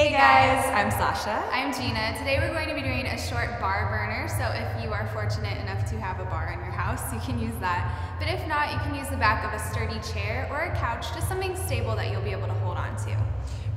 Hey guys, I'm Sasha. I'm Gina. Today we're going to be doing a short bar burner, so if you are fortunate enough to have a bar in your house, you can use that. But if not, you can use the back of a sturdy chair or a couch, just something stable that you'll be able to hold on to.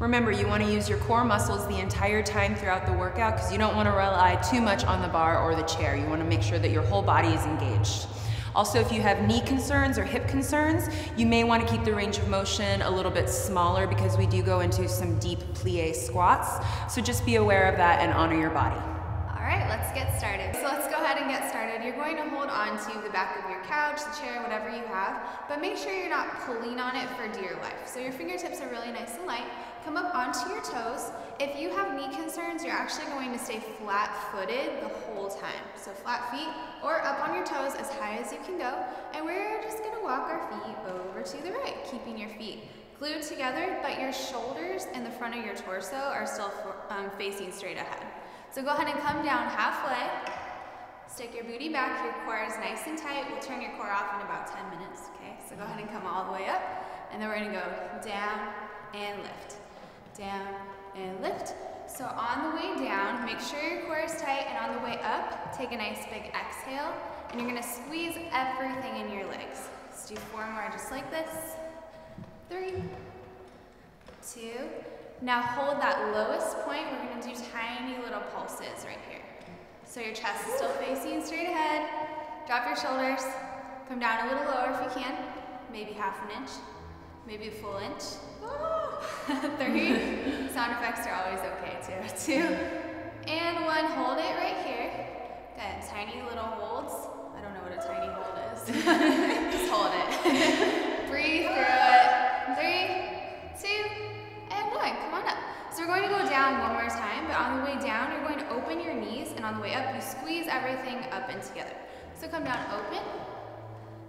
Remember, you want to use your core muscles the entire time throughout the workout because you don't want to rely too much on the bar or the chair. You want to make sure that your whole body is engaged. Also, if you have knee concerns or hip concerns, you may want to keep the range of motion a little bit smaller because we do go into some deep plie squats. So just be aware of that and honor your body. All right, let's get started. So let's go ahead and get started. You're going to hold on to the back of your couch, the chair, whatever you have, but make sure you're not pulling on it for dear life. So your fingertips are really nice and light. Come up onto your toes. If you have knee concerns, you're actually going to stay flat-footed the whole time. So flat feet or up on your toes as high as you can go. And we're just gonna walk our feet over to the right, keeping your feet glued together, but your shoulders and the front of your torso are still facing straight ahead. So go ahead and come down halfway. Stick your booty back, your core is nice and tight. We'll turn your core off in about 10 minutes, okay? So go ahead and come all the way up, and then we're gonna go down and lift. Down and lift. So on the way down, make sure your core is tight, and on the way up, take a nice big exhale, and you're gonna squeeze everything in your legs. Let's do 4 more just like this. 3, 2. Now hold that lowest point. We're gonna do tiny little pulses right here. So your chest is still facing straight ahead. Drop your shoulders. Come down a little lower if you can. Maybe half an inch, maybe a full inch. 3, sound effects are always okay too. 2, and 1, hold it right here. Good, tiny little holds. I don't know what a tiny hold is. Just hold it. Breathe through it. 3, 2, and 1, come on up. So we're going to go down one more time, but on the way down, you're going to open your knees, and on the way up, you squeeze everything up and together. So come down, open,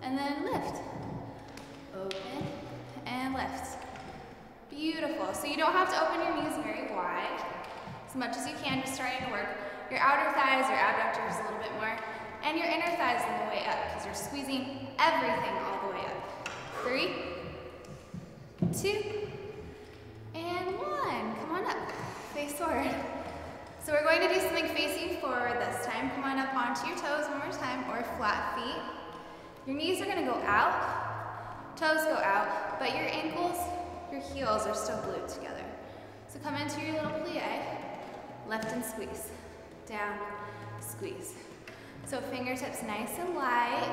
and then lift. Open, and lift. Beautiful. So you don't have to open your knees very wide. As much as you can, just starting to work your outer thighs, your abductors a little bit more, and your inner thighs on the way up, because you're squeezing everything all the way up. 3, 2, and 1. Come on up. Face forward. So we're going to do something facing forward this time. Come on up onto your toes one more time, or flat feet. Your knees are going to go out, toes go out, but your ankles, your heels are still glued together. So come into your little plie, lift and squeeze, down, squeeze. So fingertips nice and light.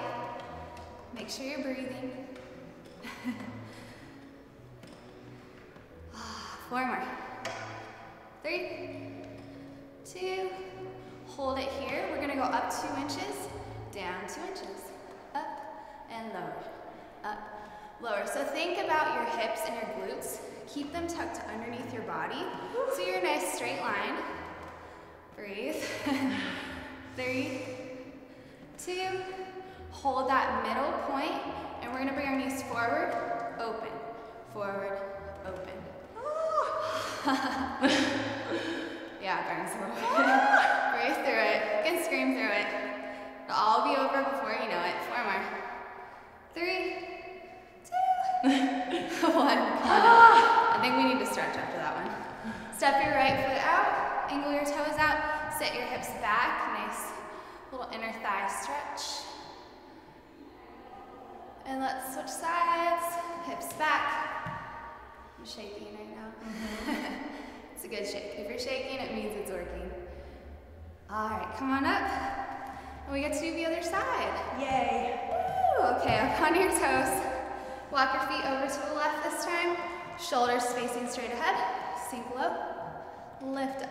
Make sure you're breathing. 4 more. 3, 2, hold it here. We're gonna go up 2 inches, down 2 inches, up and lower, up, lower. So think about your hips and your glutes. Keep them tucked underneath your body so you're a nice straight line. Breathe. 3, 2, hold that middle point, and we're gonna bring our knees forward, open, forward, open. Yeah, it burns a little bit. Breathe through it. You can scream through it. It'll all be over before you know it. 4 more. 3, 2, 1. I think we need to stretch after that one. Step your right foot out, angle your toes out, sit your hips back, nice little inner thigh stretch. And let's switch sides, hips back. I'm shaking right now. It's a good shake. If you're shaking, it means it's working. All right, come on up. And we get to do the other side. Yay. Woo, okay, up on your toes. Walk your feet over to the left this time. Shoulders facing straight ahead. Sink low, lift up,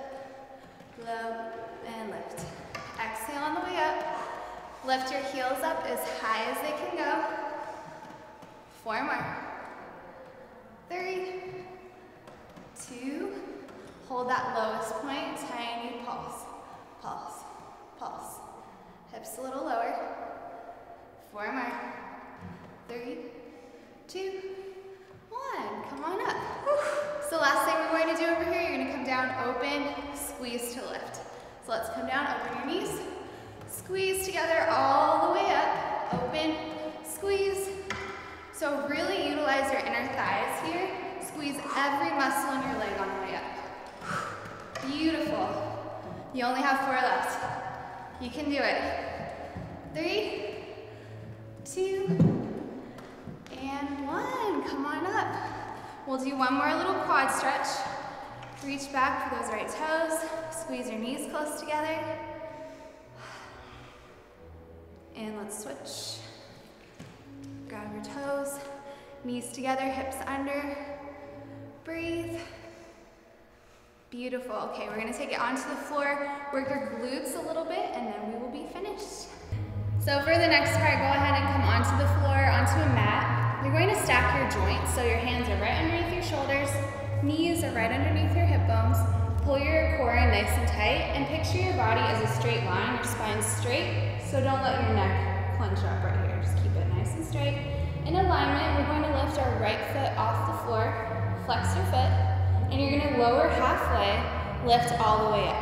low, and lift. Exhale on the way up. Lift your heels up as high as they can go. 4 more. 3, 2, hold that lowest point, tiny pulse, pulse, pulse. Hips a little lower. 4 more. 3, 2, 1. Come on up. So last thing we're going to do over here, you're going to come down, open, squeeze to lift. So let's come down, open your knees, squeeze together all the way up, open, squeeze. So really utilize your inner thighs here. Squeeze every muscle in your leg on the way up. Beautiful. You only have 4 left. You can do it. 3, 2, and 1. Come on up. We'll do one more little quad stretch. Reach back for those right toes. Squeeze your knees close together. And let's switch. Grab your toes. Knees together, hips under. Breathe. Beautiful. Okay, we're gonna take it onto the floor, work your glutes a little bit, and then we will be finished. So for the next part, go ahead and come onto the floor, onto a mat. You're going to stack your joints, so your hands are right underneath your shoulders, knees are right underneath your hip bones. Pull your core in nice and tight, and picture your body as a straight line, your spine's straight, so don't let your neck clench up right here. Just keep it nice and straight. In alignment, we're going to lift our right foot off the floor, flex your foot, and you're going to lower halfway, lift all the way up.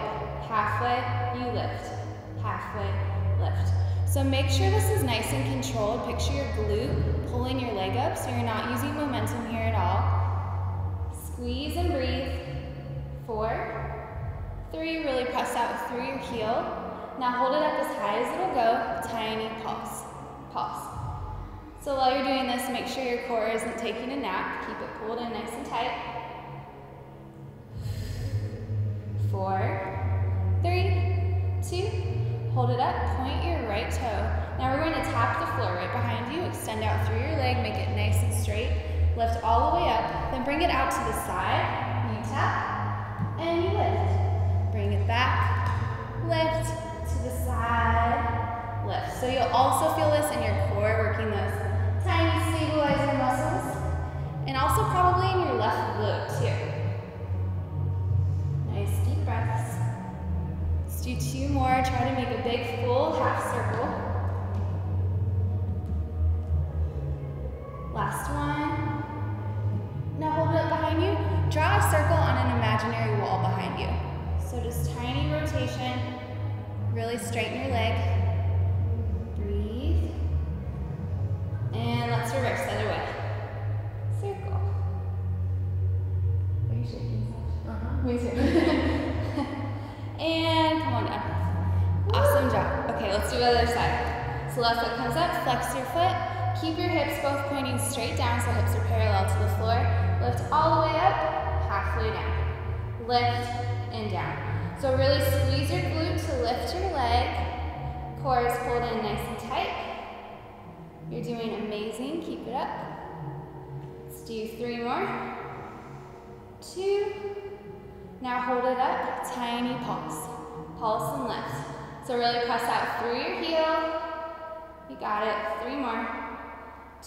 Halfway, you lift. Halfway, lift. So make sure this is nice and controlled. Picture your glute pulling your leg up so you're not using momentum here at all. Squeeze and breathe. 4, 3, really press out through your heel. Now hold it up as high as it'll go. Tiny pulse. Pulse. So while you're doing this, make sure your core isn't taking a nap. Keep it pulled in nice and tight. 4, 3, 2, hold it up, point your right toe. Now we're going to tap the floor right behind you, extend out through your leg, make it nice and straight, lift all the way up, then bring it out to the side, you tap, and you lift. Bring it back, lift, to the side, lift. So you'll also feel this in your core, working those tiny stabilizer muscles, and also probably in your left glute too. Nice deep breaths. Let's do 2 more. Try to make a big full half circle. Last one. Now hold it up behind you. Draw a circle on an imaginary wall behind you. So just tiny rotation. Really straighten your leg. Breathe. And let's reverse the other way. Circle. Are you shaking? Me too. And come on down. Awesome job. Okay, let's do the other side. So left foot comes up, flex your foot. Keep your hips both pointing straight down so hips are parallel to the floor. Lift all the way up, halfway down. Lift and down. So really squeeze your glute to lift your leg. Core is pulled in nice and tight. You're doing amazing. Keep it up. Let's do 3 more. 2. Now hold it up, tiny pulse. Pulse and lift. So really press out through your heel. You got it. 3 more.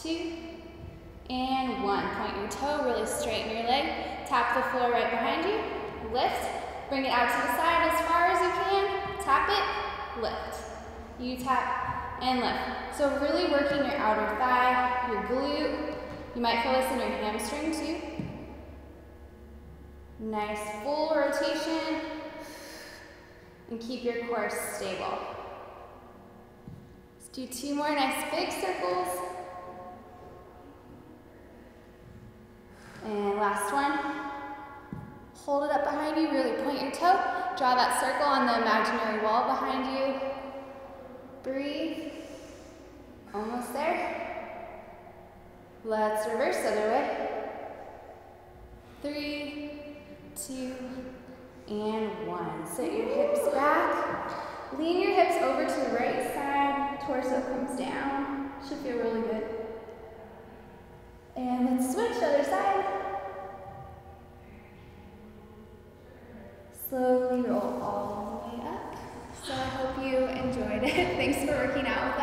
2 and 1. Point your toe, really straighten your leg. Tap the floor right behind you. Lift. Bring it out to the side as far as you can. Tap it, lift. You tap and lift. So really working your outer thigh, your glute. You might feel this in your hamstring too. Nice full rotation, and keep your core stable. Let's do 2 more nice big circles. And last one. Hold it up behind you, really point your toe. Draw that circle on the imaginary wall behind you. Breathe. Almost there. Let's reverse the other way. 3, 2, and 1. Sit your hips back. Lean your hips over to the right side. Torso comes down. Should feel really good. And let's switch the other side. Slowly roll all the way up. So I hope you enjoyed it. Thanks for working out with us.